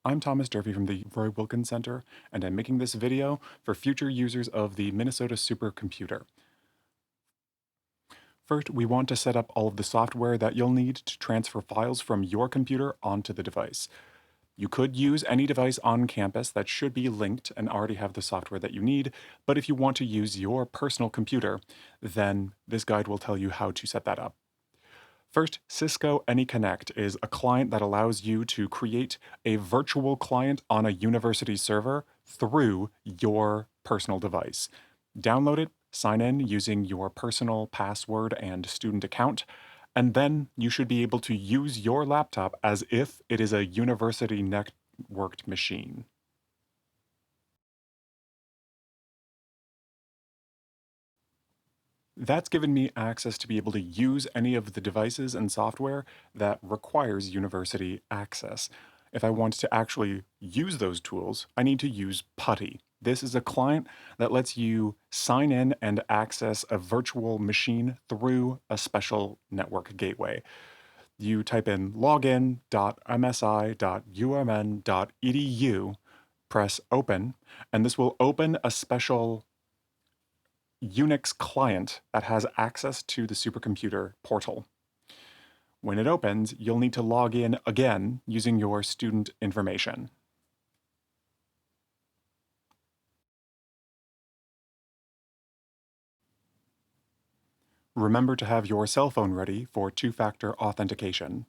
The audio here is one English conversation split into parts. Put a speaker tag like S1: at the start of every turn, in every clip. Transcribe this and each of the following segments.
S1: I'm Thomas Durfee from the Roy Wilkins Center, and I'm making this video for future users of the Minnesota Supercomputer. First, we want to set up all of the software that you'll need to transfer files from your computer onto the device. You could use any device on campus that should be linked and already have the software that you need, but if you want to use your personal computer, then this guide will tell you how to set that up. First, Cisco AnyConnect is a client that allows you to create a virtual client on a university server through your personal device. Download it, sign in using your personal password and student account, and then you should be able to use your laptop as if it is a university networked machine. That's given me access to be able to use any of the devices and software that requires university access. If I want to actually use those tools, I need to use PuTTY. This is a client that lets you sign in and access a virtual machine through a special network gateway. You type in login.msi.umn.edu, press open, and this will open a special Unix client that has access to the supercomputer portal. When it opens, you'll need to log in again using your student information. Remember to have your cell phone ready for two-factor authentication.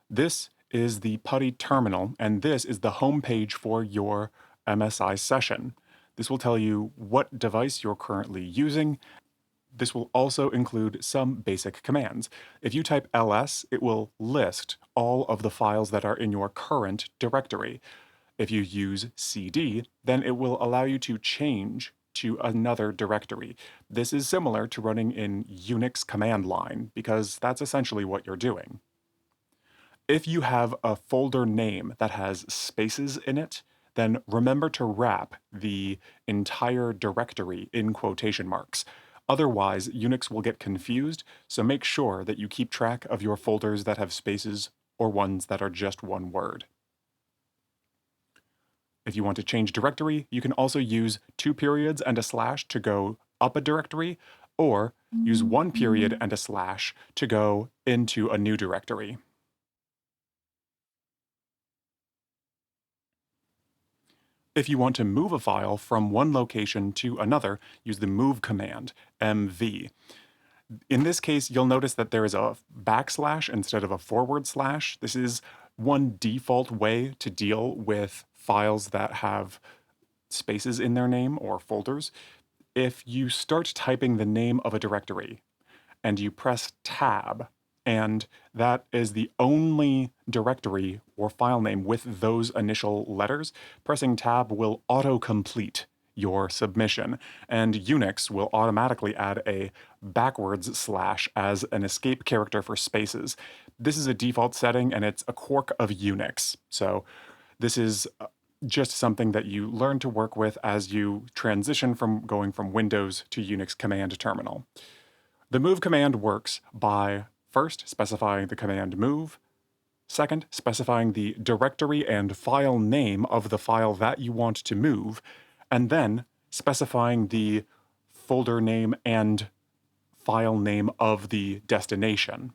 S1: This is the PuTTY terminal, and this is the home page for your MSI session. This will tell you what device you're currently using. This will also include some basic commands. If you type ls, it will list all of the files that are in your current directory. If you use cd, then it will allow you to change to another directory. This is similar to running in Unix command line, because that's essentially what you're doing. If you have a folder name that has spaces in it, then remember to wrap the entire directory in quotation marks. Otherwise, Unix will get confused, so make sure that you keep track of your folders that have spaces or ones that are just one word. If you want to change directory, you can also use 2 periods and a slash to go up a directory, or use 1 period and a slash to go into a new directory. If you want to move a file from one location to another, use the move command, mv. In this case, you'll notice that there is a backslash instead of a forward slash. This is one default way to deal with files that have spaces in their name or folders. If you start typing the name of a directory and you press tab, and that is the only directory or file name with those initial letters, pressing tab will autocomplete your submission, and Unix will automatically add a backwards slash as an escape character for spaces. This is a default setting, and it's a quirk of Unix. So this is just something that you learn to work with as you transition from going from Windows to Unix command terminal. The move command works by first specifying the command move, second specifying the directory and file name of the file that you want to move, and then specifying the folder name and file name of the destination.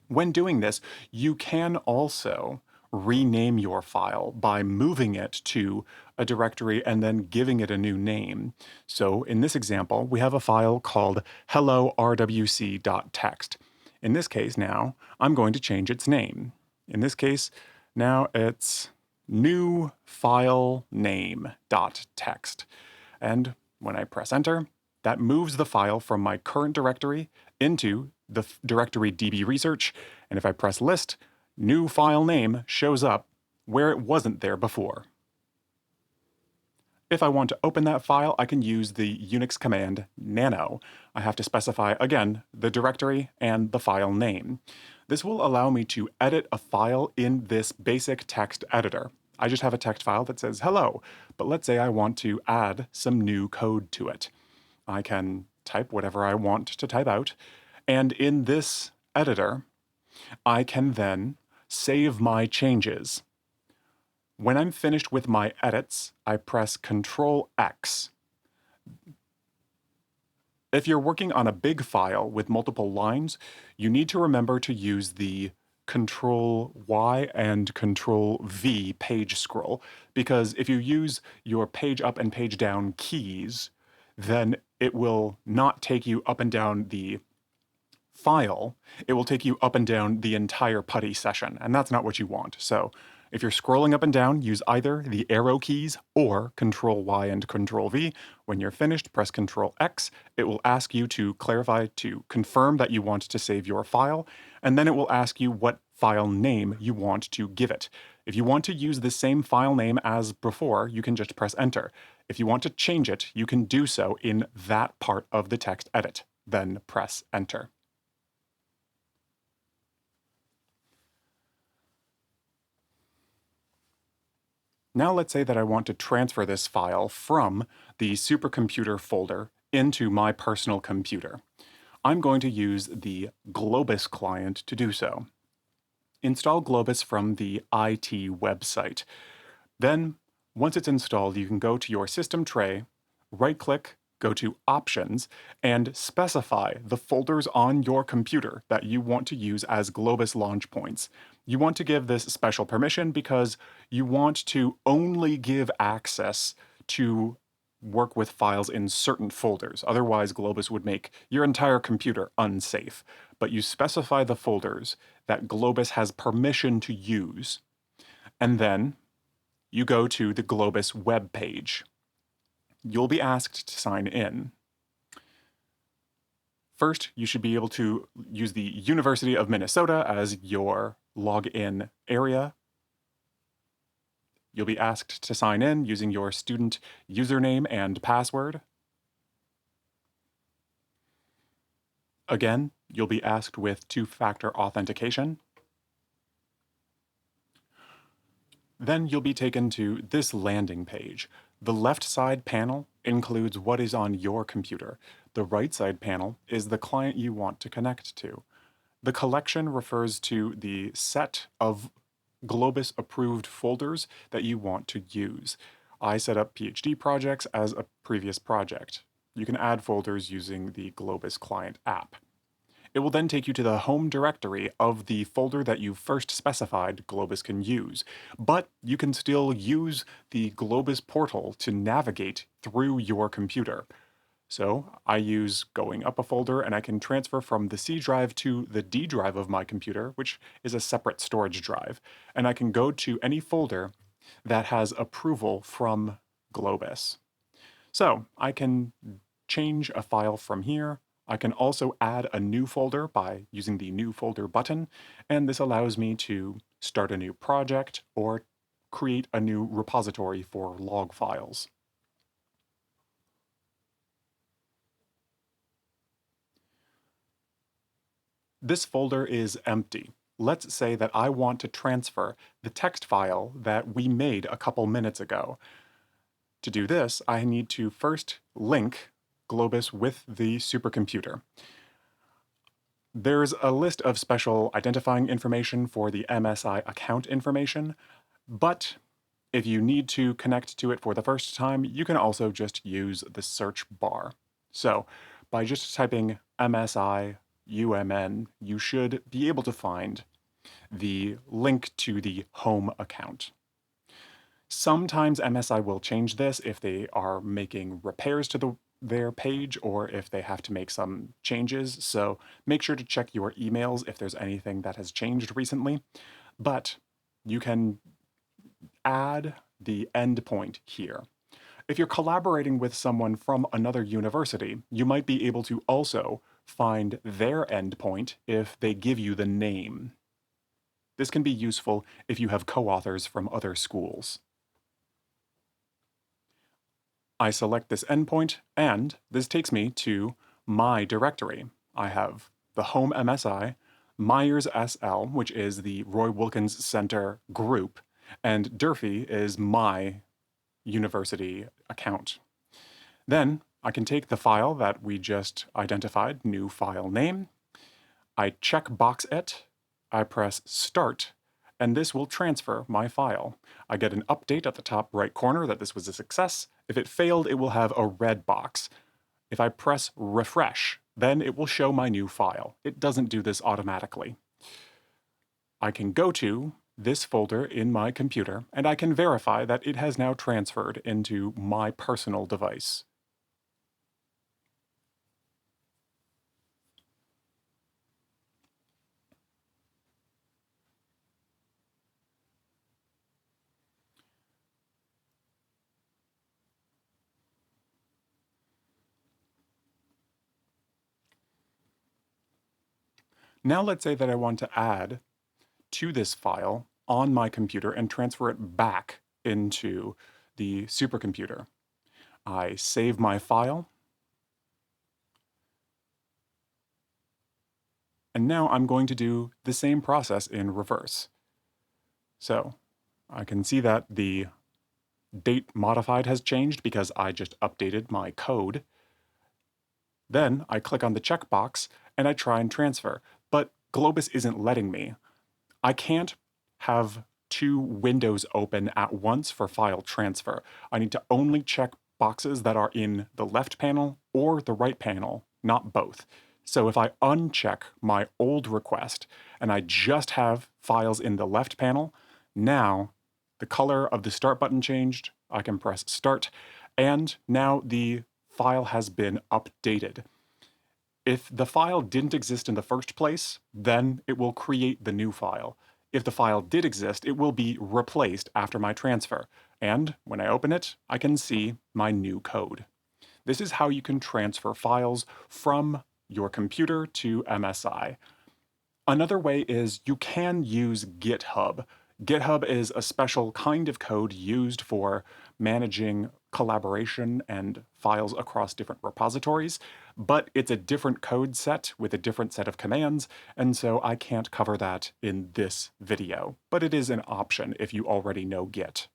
S1: When doing this, you can also rename your file by moving it to a directory and then giving it a new name. So in this example, we have a file called hello.rwc.txt. In this case now, I'm going to change its name. In this case, now it's new file name.txt. And when I press enter, that moves the file from my current directory into the directory DB research. And if I press list, new file name shows up where it wasn't there before. If I want to open that file, I can use the Unix command nano. I have to specify, again, the directory and the file name. This will allow me to edit a file in this basic text editor. I just have a text file that says hello, but let's say I want to add some new code to it. I can type whatever I want to type out, and in this editor, I can then save my changes. When I'm finished with my edits, I press Ctrl X. If you're working on a big file with multiple lines, you need to remember to use the Ctrl Y and Ctrl V page scroll, because if you use your page up and page down keys, then it will not take you up and down the file, it will take you up and down the entire putty session, and that's not what you want. So if you're scrolling up and down, use either the arrow keys or Ctrl Y and Ctrl V. When you're finished, press Ctrl X. It will ask you to confirm that you want to save your file, and then it will ask you what file name you want to give it. If you want to use the same file name as before, you can just press Enter. If you want to change it, you can do so in that part of the text edit. Then press Enter. Now let's say that I want to transfer this file from the supercomputer folder into my personal computer. I'm going to use the Globus client to do so. Install Globus from the IT website. Then, once it's installed, you can go to your system tray, right-click, go to Options, and specify the folders on your computer that you want to use as Globus launch points. You want to give this special permission because you want to only give access to work with files in certain folders. Otherwise, Globus would make your entire computer unsafe. But you specify the folders that Globus has permission to use, and then you go to the Globus web page. You'll be asked to sign in. First, you should be able to use the University of Minnesota as your login area. You'll be asked to sign in using your student username and password. Again, you'll be asked with two-factor authentication. Then you'll be taken to this landing page. The left side panel includes what is on your computer. The right side panel is the client you want to connect to. The collection refers to the set of Globus approved folders that you want to use. I set up PhD projects as a previous project. You can add folders using the Globus client app. It will then take you to the home directory of the folder that you first specified Globus can use, but you can still use the Globus portal to navigate through your computer. So I use going up a folder, and I can transfer from the C drive to the D drive of my computer, which is a separate storage drive, and I can go to any folder that has approval from Globus. So I can change a file from here. I can also add a new folder by using the New Folder button, and this allows me to start a new project or create a new repository for log files. This folder is empty. Let's say that I want to transfer the text file that we made a couple minutes ago. To do this, I need to first link Globus with the supercomputer. There's a list of special identifying information for the MSI account information, but if you need to connect to it for the first time, you can also just use the search bar. So by just typing MSI UMN, you should be able to find the link to the home account. Sometimes MSI will change this if they are making repairs to their page or if they have to make some changes, so make sure to check your emails if there's anything that has changed recently. But you can add the endpoint here. If you're collaborating with someone from another university, you might be able to also find their endpoint if they give you the name. This can be useful if you have co-authors from other schools. I select this endpoint, and this takes me to my directory. I have the home MSI, Myers SL, which is the Roy Wilkins Center group, and Durfee is my university account. Then I can take the file that we just identified, new file name. I check box it I press Start, and this will transfer my file. I get an update at the top right corner that this was a success. If it failed, it will have a red box. If I press Refresh, then it will show my new file. It doesn't do this automatically. I can go to this folder in my computer, and I can verify that it has now transferred into my personal device. Now let's say that I want to add to this file on my computer and transfer it back into the supercomputer. I save my file, and now I'm going to do the same process in reverse. So I can see that the date modified has changed because I just updated my code. Then I click on the checkbox and I try and transfer, but Globus isn't letting me. I can't have two windows open at once for file transfer. I need to only check boxes that are in the left panel or the right panel, not both. So if I uncheck my old request and I just have files in the left panel, now the color of the start button changed. I can press start, and now the file has been updated. If the file didn't exist in the first place, then it will create the new file. If the file did exist, it will be replaced after my transfer. And when I open it, I can see my new code. This is how you can transfer files from your computer to MSI. Another way is you can use GitHub. GitHub is a special kind of code used for managing collaboration and files across different repositories, but it's a different code set with a different set of commands, and so I can't cover that in this video, but it is an option if you already know Git.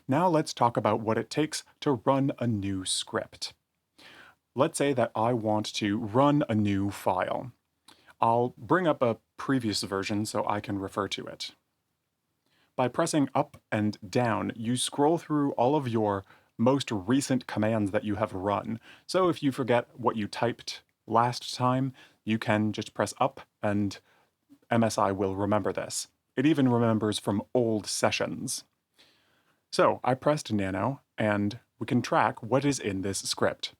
S1: Now let's talk about what it takes to run a new script. Let's say that I want to run a new file. I'll bring up a previous version so I can refer to it. By pressing up and down, you scroll through all of your most recent commands that you have run. So if you forget what you typed last time, you can just press up and MSI will remember this. It even remembers from old sessions. So I pressed nano, and we can track what is in this script.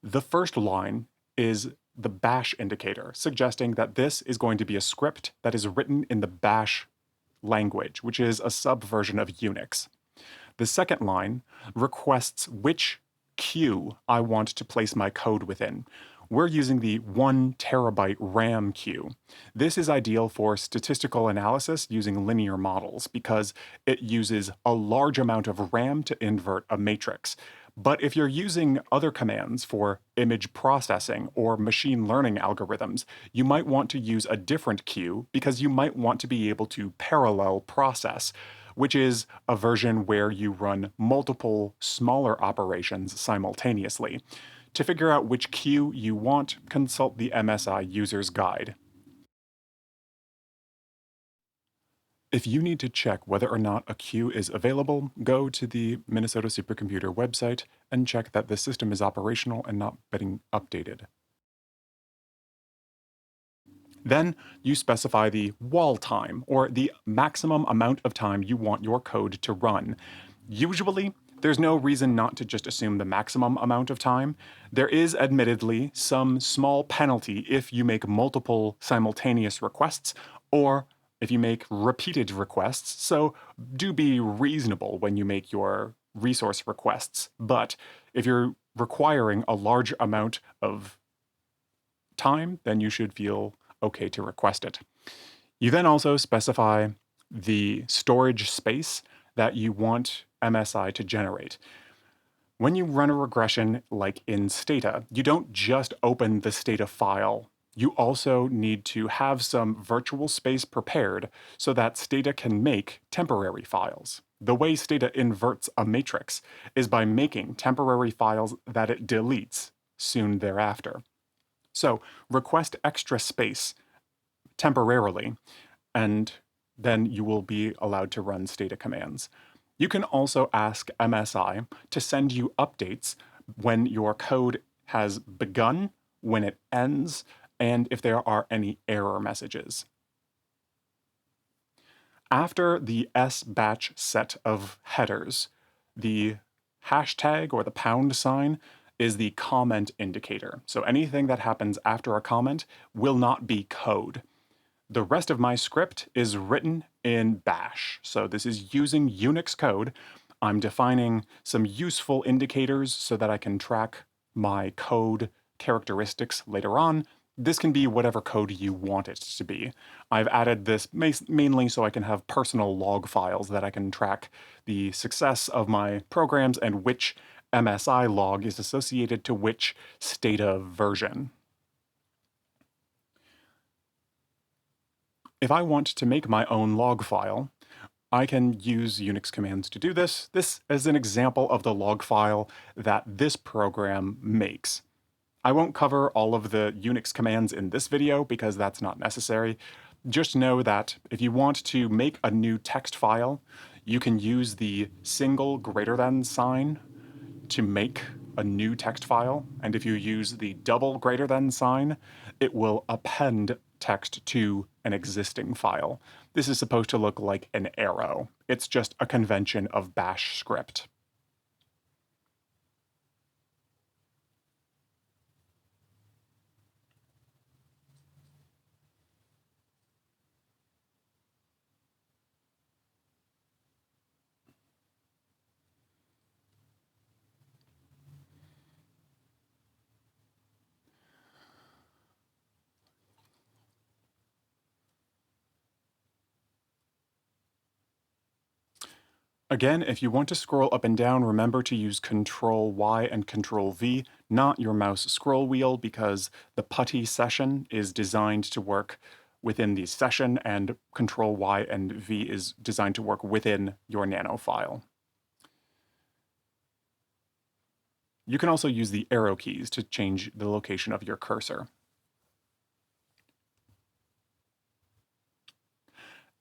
S1: The first line is the bash indicator, suggesting that this is going to be a script that is written in the bash language, which is a subversion of Unix. The second line requests which queue I want to place my code within. We're using the 1 terabyte RAM queue. This is ideal for statistical analysis using linear models because it uses a large amount of RAM to invert a matrix. But if you're using other commands for image processing or machine learning algorithms, you might want to use a different queue because you might want to be able to parallel process, which is a version where you run multiple smaller operations simultaneously. To figure out which queue you want, consult the MSI User's Guide. If you need to check whether or not a queue is available, go to the Minnesota Supercomputer website and check that the system is operational and not being updated. Then you specify the wall time, or the maximum amount of time you want your code to run. Usually, there's no reason not to just assume the maximum amount of time. There is admittedly some small penalty if you make multiple simultaneous requests, or if you make repeated requests, so do be reasonable when you make your resource requests. But if you're requiring a large amount of time, then you should feel okay to request it. You then also specify the storage space that you want MSI to generate. When you run a regression like in Stata, you don't just open the Stata file. You also need to have some virtual space prepared so that Stata can make temporary files. The way Stata inverts a matrix is by making temporary files that it deletes soon thereafter. So request extra space temporarily, and then you will be allowed to run stata commands. You can also ask MSI to send you updates when your code has begun, when it ends, and if there are any error messages. After the S-batch set of headers, the hashtag or the pound sign is the comment indicator. So anything that happens after a comment will not be code. The rest of my script is written in Bash. So this is using Unix code. I'm defining some useful indicators so that I can track my code characteristics later on. This can be whatever code you want it to be. I've added this mainly so I can have personal log files that I can track the success of my programs and which MSI log is associated to which stata version. If I want to make my own log file, I can use Unix commands to do this. This is an example of the log file that this program makes. I won't cover all of the Unix commands in this video because that's not necessary. Just know that if you want to make a new text file, you can use the single greater than sign to make a new text file. And if you use the double greater than sign, it will append text to an existing file. This is supposed to look like an arrow. It's just a convention of Bash script. Again, if you want to scroll up and down, remember to use Control Y and Control V, not your mouse scroll wheel, because the putty session is designed to work within the session, and Control Y and V is designed to work within your nano file. You can also use the arrow keys to change the location of your cursor.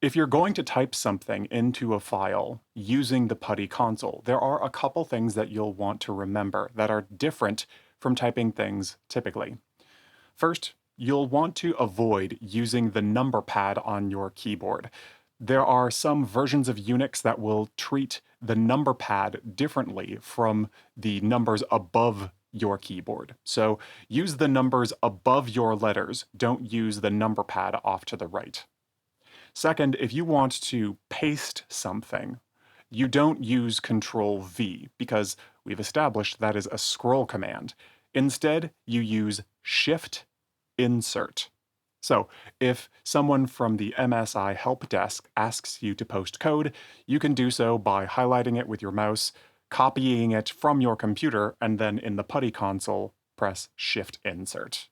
S1: If you're going to type something into a file using the PuTTY console, there are a couple things that you'll want to remember that are different from typing things typically. First, you'll want to avoid using the number pad on your keyboard. There are some versions of Unix that will treat the number pad differently from the numbers above your keyboard. So use the numbers above your letters, don't use the number pad off to the right. Second, if you want to paste something, you don't use Control V because we've established that is a scroll command. Instead, you use Shift Insert. So if someone from the MSI help desk asks you to post code, you can do so by highlighting it with your mouse, copying it from your computer, and then in the PuTTY console, press Shift Insert.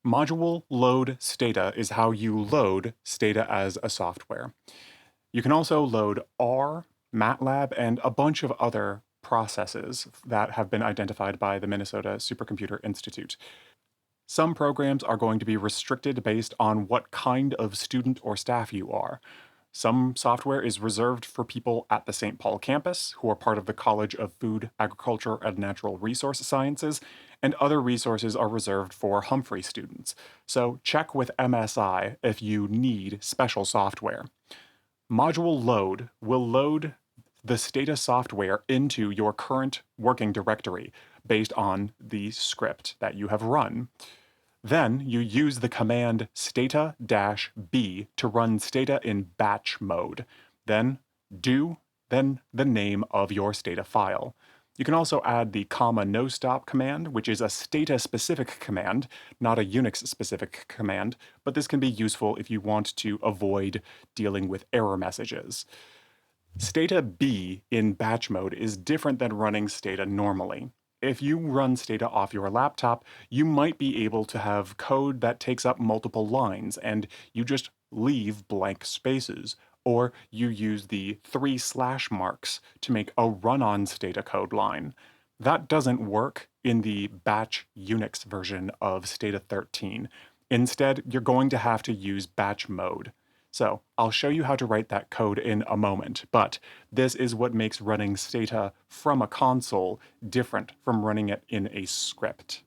S1: Module load stata is how you load stata as a software. You can also load R, MATLAB, and a bunch of other processes that have been identified by the Minnesota Supercomputer Institute. Some programs are going to be restricted based on what kind of student or staff you are. Some software is reserved for people at the St. Paul campus who are part of the College of Food, Agriculture, and Natural Resource Sciences, and other resources are reserved for Humphrey students. So check with MSI if you need special software. Module load will load the stata software into your current working directory based on the script that you have run. Then you use the command stata-b to run stata in batch mode. Then the name of your stata file. You can also add the no stop command, which is a stata-specific command, not a Unix-specific command, but this can be useful if you want to avoid dealing with error messages. Stata B in batch mode is different than running stata normally. If you run Stata off your laptop, you might be able to have code that takes up multiple lines and you just leave blank spaces, or you use the 3 marks to make a run-on Stata code line. That doesn't work in the batch Unix version of Stata 13. Instead, you're going to have to use batch mode. So I'll show you how to write that code in a moment, but this is what makes running Stata from a console different from running it in a script.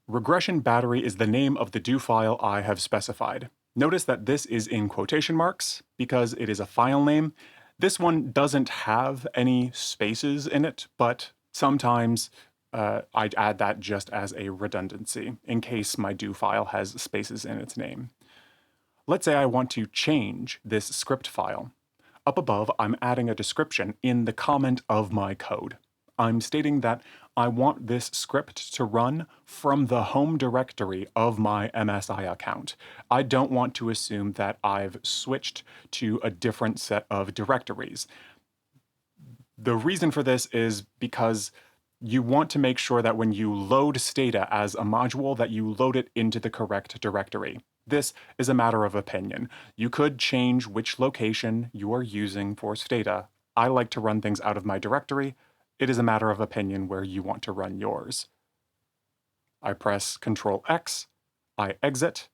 S1: Regression battery is the name of the do file I have specified. Notice that this is in quotation marks because it is a file name. This one doesn't have any spaces in it, but sometimes I'd add that just as a redundancy in case my do file has spaces in its name. Let's say I want to change this script file. Up above, I'm adding a description in the comment of my code. I'm stating that I want this script to run from the home directory of my MSI account. I don't want to assume that I've switched to a different set of directories. The reason for this is because you want to make sure that when you load Stata as a module, that you load it into the correct directory. This is a matter of opinion. You could change which location you are using for Stata. I like to run things out of my directory. It is a matter of opinion where you want to run yours. I press Ctrl X, I exit.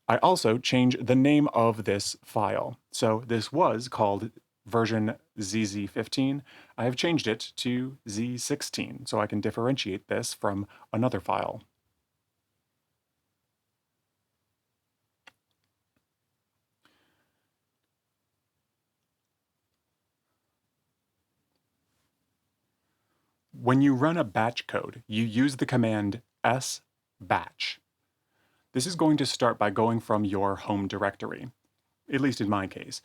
S1: I also change the name of this file. So this was called version ZZ15. I have changed it to Z16 so I can differentiate this from another file. When you run a batch code, you use the command sbatch. This is going to start by going from your home directory, at least in my case.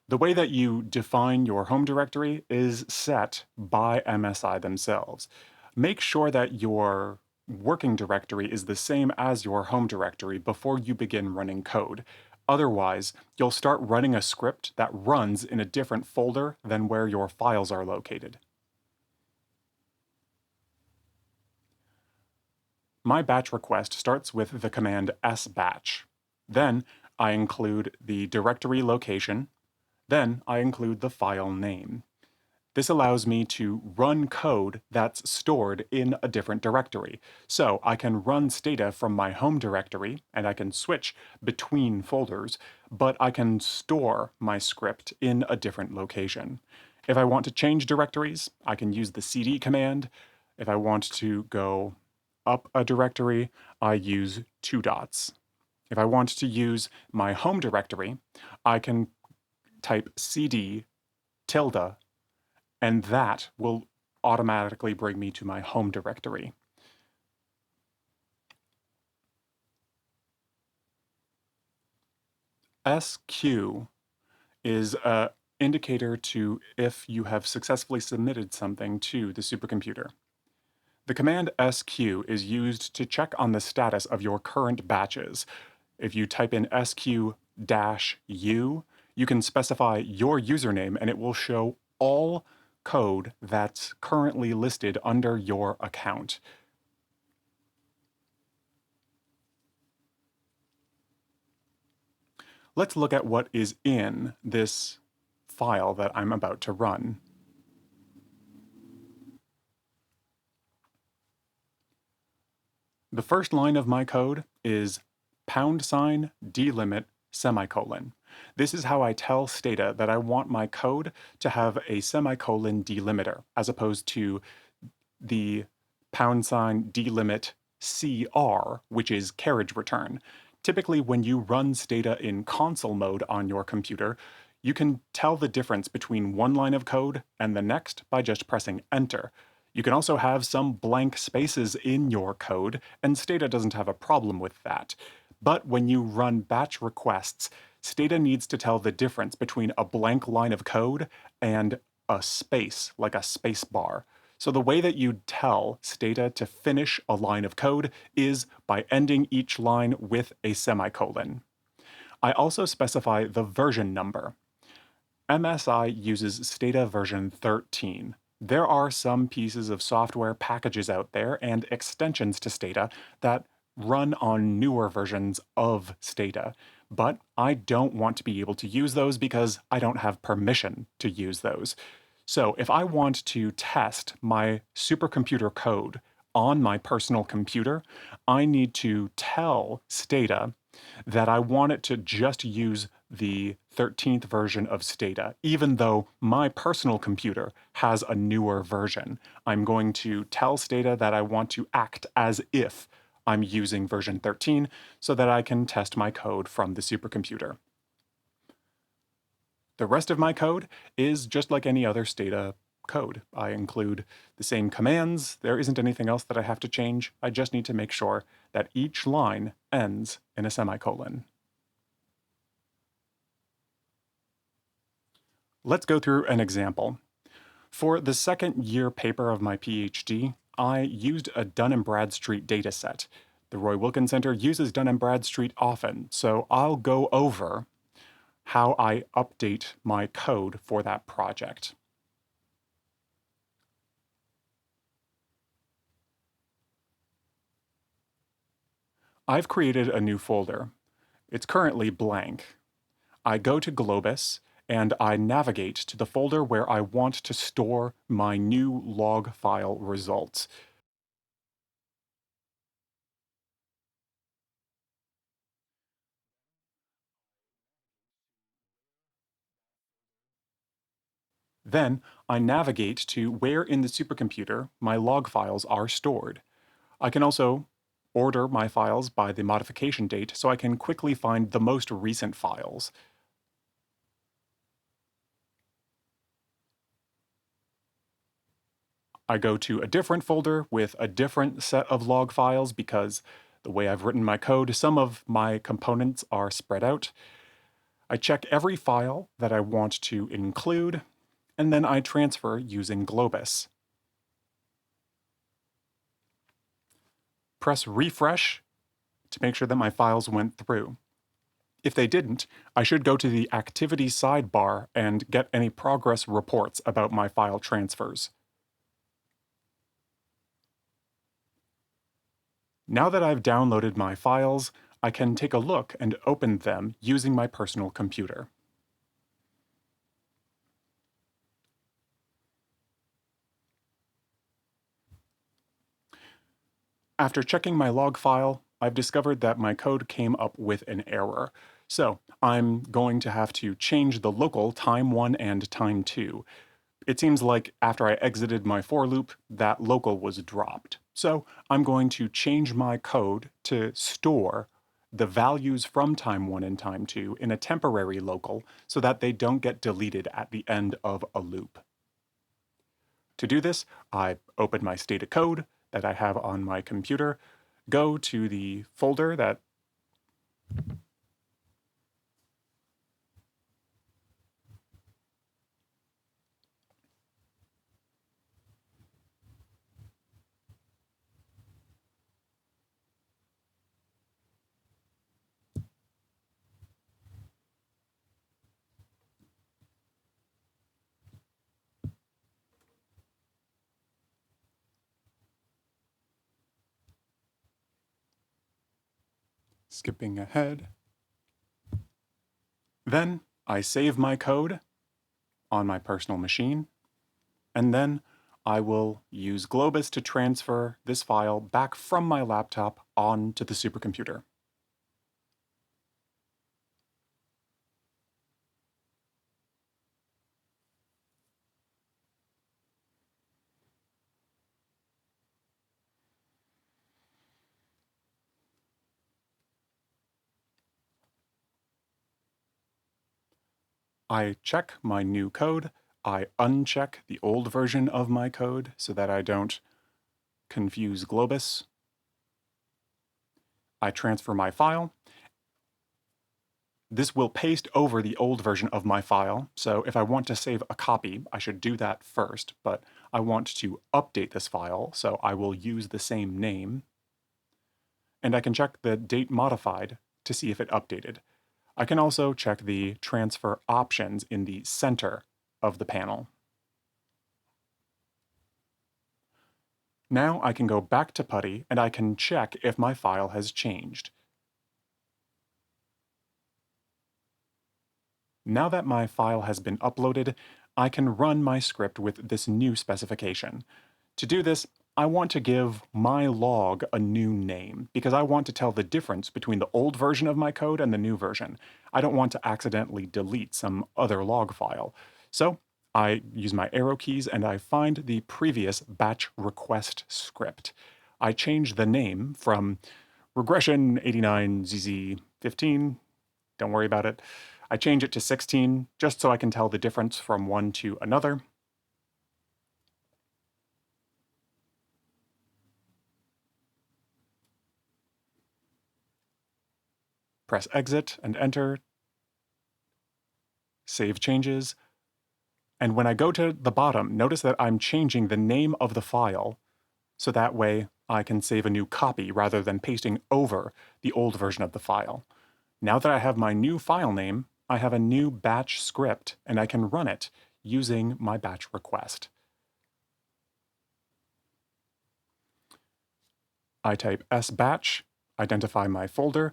S1: The way that you define your home directory is set by MSI themselves. Make sure that your working directory is the same as your home directory before you begin running code. Otherwise, you'll start running a script that runs in a different folder than where your files are located. My batch request starts with the command sbatch. Then I include the directory location. Then I include the file name. This allows me to run code that's stored in a different directory. So I can run Stata from my home directory, and I can switch between folders, but I can store my script in a different location. If I want to change directories, I can use the cd command. If I want to go up a directory, I use 2 dots. If I want to use my home directory, I can type cd tilde, and that will automatically bring me to my home directory. SQ is an indicator to if you have successfully submitted something to the supercomputer. The command SQ is used to check on the status of your current batches. If you type in SQ-U, you can specify your username and it will show all code that's currently listed under your account. Let's look at what is in this file that I'm about to run. The first line of my code is #delimit semicolon. This is how I tell Stata that I want my code to have a semicolon delimiter, as opposed to the #delimit CR, which is carriage return. Typically, when you run Stata in console mode on your computer, you can tell the difference between one line of code and the next by just pressing Enter. You can also have some blank spaces in your code, and Stata doesn't have a problem with that. But when you run batch requests, Stata needs to tell the difference between a blank line of code and a space, like a space bar. So the way that you tell Stata to finish a line of code is by ending each line with a semicolon. I also specify the version number. MSI uses Stata version 13. There are some pieces of software packages out there and extensions to Stata that run on newer versions of Stata, but I don't want to be able to use those because I don't have permission to use those. So if I want to test my supercomputer code on my personal computer, I need to tell Stata that I want it to just use the 13th version of Stata, even though my personal computer has a newer version. I'm going to tell Stata that I want to act as if I'm using version 13 so that I can test my code from the supercomputer. The rest of my code is just like any other Stata code. I include the same commands. There isn't anything else that I have to change. I just need to make sure that each line ends in a semicolon. Let's go through an example. For the second year paper of my PhD, I used a Dun & Bradstreet dataset. The Roy Wilkins Center uses Dun & Bradstreet often, so I'll go over how I update my code for that project. I've created a new folder. It's currently blank. I go to Globus and I navigate to the folder where I want to store my new log file results. Then I navigate to where in the supercomputer my log files are stored. I can also order my files by the modification date so I can quickly find the most recent files. I go to a different folder with a different set of log files because the way I've written my code, some of my components are spread out. I check every file that I want to include, and then I transfer using Globus. Press refresh to make sure that my files went through. If they didn't, I should go to the activity sidebar and get any progress reports about my file transfers. Now that I've downloaded my files, I can take a look and open them using my personal computer. After checking my log file, I've discovered that my code came up with an error. So I'm going to have to change the local time1 and time2. It seems like after I exited my for loop, that local was dropped. So I'm going to change my code to store the values from time1 and time2 in a temporary local so that they don't get deleted at the end of a loop. To do this, I open my Stata code that I have on my computer, go to the folder that skipping ahead. Then I save my code on my personal machine, and then I will use Globus to transfer this file back from my laptop onto the supercomputer. I check my new code. I uncheck the old version of my code so that I don't confuse Globus. I transfer my file. This will paste over the old version of my file, so if I want to save a copy, I should do that first, but I want to update this file, so I will use the same name. And I can check the date modified to see if it updated. I can also check the transfer options in the center of the panel. Now I can go back to PuTTY and I can check if my file has changed. Now that my file has been uploaded, I can run my script with this new specification. To do this, I want to give my log a new name because I want to tell the difference between the old version of my code and the new version. I don't want to accidentally delete some other log file. So I use my arrow keys and I find the previous batch request script. I change the name from regression 89ZZ15, don't worry about it. I change it to 16 just so I can tell the difference from one to another. Press exit and enter. Save changes. And when I go to the bottom, notice that I'm changing the name of the file so that way I can save a new copy rather than pasting over the old version of the file. Now that I have my new file name, I have a new batch script and I can run it using my batch request. I type sbatch, identify my folder,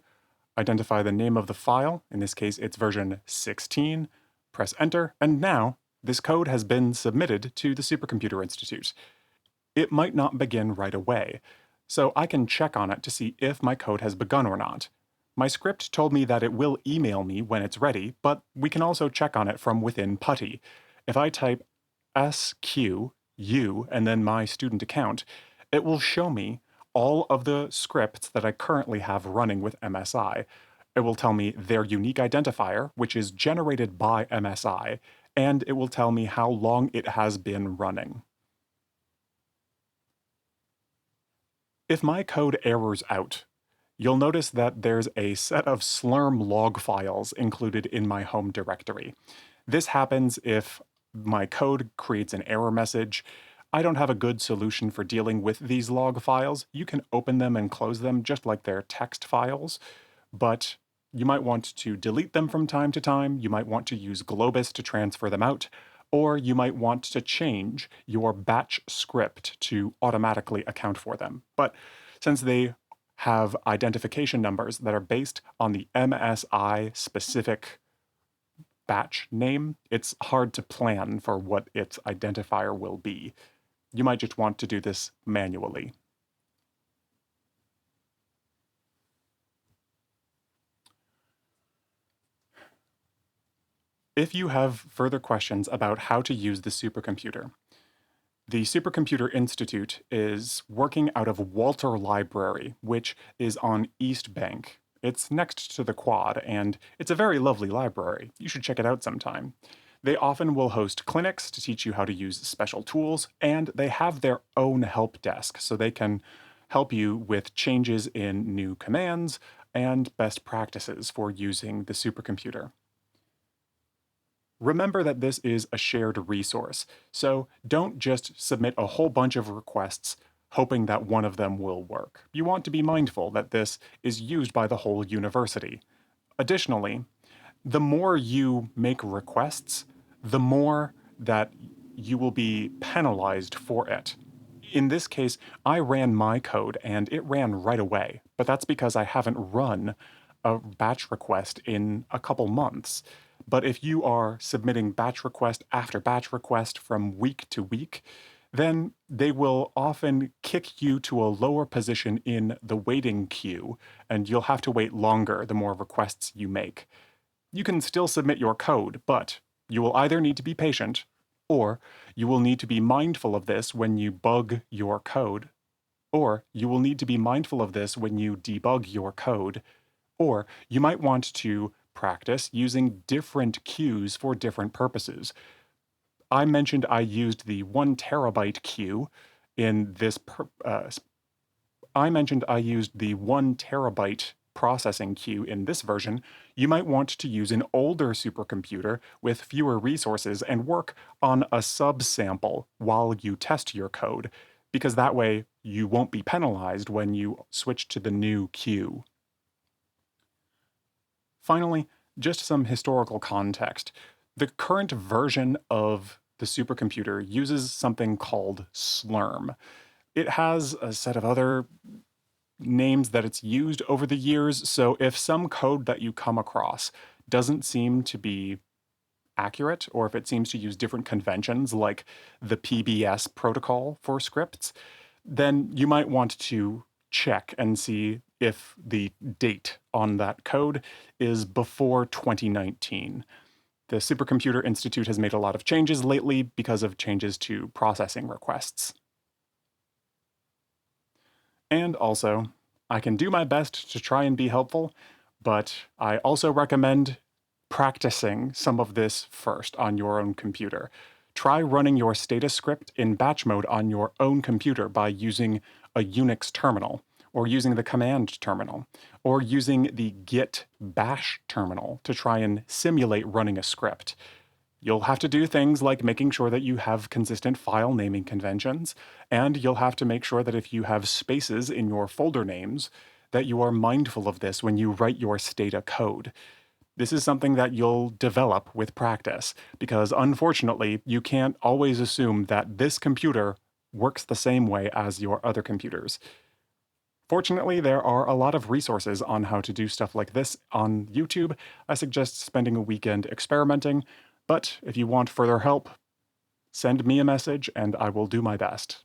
S1: identify the name of the file, in this case it's version 16, press enter, and now this code has been submitted to the Supercomputer Institute. It might not begin right away, so I can check on it to see if my code has begun or not. My script told me that it will email me when it's ready, but we can also check on it from within PuTTY. If I type SQU and then my student account, it will show me all of the scripts that I currently have running with MSI. It will tell me their unique identifier, which is generated by MSI, and it will tell me how long it has been running. If my code errors out, you'll notice that there's a set of Slurm log files included in my home directory. This happens if my code creates an error message. I don't have a good solution for dealing with these log files. You can open them and close them just like they're text files, but you might want to delete them from time to time. You might want to use Globus to transfer them out, or you might want to change your batch script to automatically account for them. But since they have identification numbers that are based on the MSI specific batch name, it's hard to plan for what its identifier will be. You might just want to do this manually. If you have further questions about how to use the supercomputer, the Supercomputer Institute is working out of Walter Library, which is on East Bank. It's next to the quad, and it's a very lovely library. You should check it out sometime. They often will host clinics to teach you how to use special tools, and they have their own help desk, so they can help you with changes in new commands and best practices for using the supercomputer. Remember that this is a shared resource, so don't just submit a whole bunch of requests hoping that one of them will work. You want to be mindful that this is used by the whole university. Additionally, the more you make requests, the more that you will be penalized for it. In this case, I ran my code and it ran right away, but that's because I haven't run a batch request in a couple months. But if you are submitting batch request after batch request from week to week, then they will often kick you to a lower position in the waiting queue, and you'll have to wait longer the more requests you make. You can still submit your code, but you will either need to be patient, or you will need to be mindful of this when you bug your code, or you will need to be mindful of this when you debug your code, or you might want to practice using different queues for different purposes. I mentioned I used the 1 terabyte queue in this. I mentioned I used the 1 terabyte processing queue in this version. You might want to use an older supercomputer with fewer resources and work on a subsample while you test your code, because that way you won't be penalized when you switch to the new queue. Finally, Just some historical context. The current version of the supercomputer uses something called Slurm. It has a set of other names that it's used over the years, so if some code that you come across doesn't seem to be accurate, or if it seems to use different conventions like the PBS protocol for scripts, then you might want to check and see if the date on that code is before 2019. The Supercomputer Institute has made a lot of changes lately because of changes to processing requests. And also, I can do my best to try and be helpful, but I also recommend practicing some of this first on your own computer. Try running your status script in batch mode on your own computer by using a Unix terminal, or using the command terminal, or using the git bash terminal to try and simulate running a script. You'll have to do things like making sure that you have consistent file naming conventions, and you'll have to make sure that if you have spaces in your folder names, that you are mindful of this when you write your Stata code. This is something that you'll develop with practice, because unfortunately, you can't always assume that this computer works the same way as your other computers. Fortunately, there are a lot of resources on how to do stuff like this on YouTube. I suggest spending a weekend experimenting, but if you want further help, send me a message and I will do my best.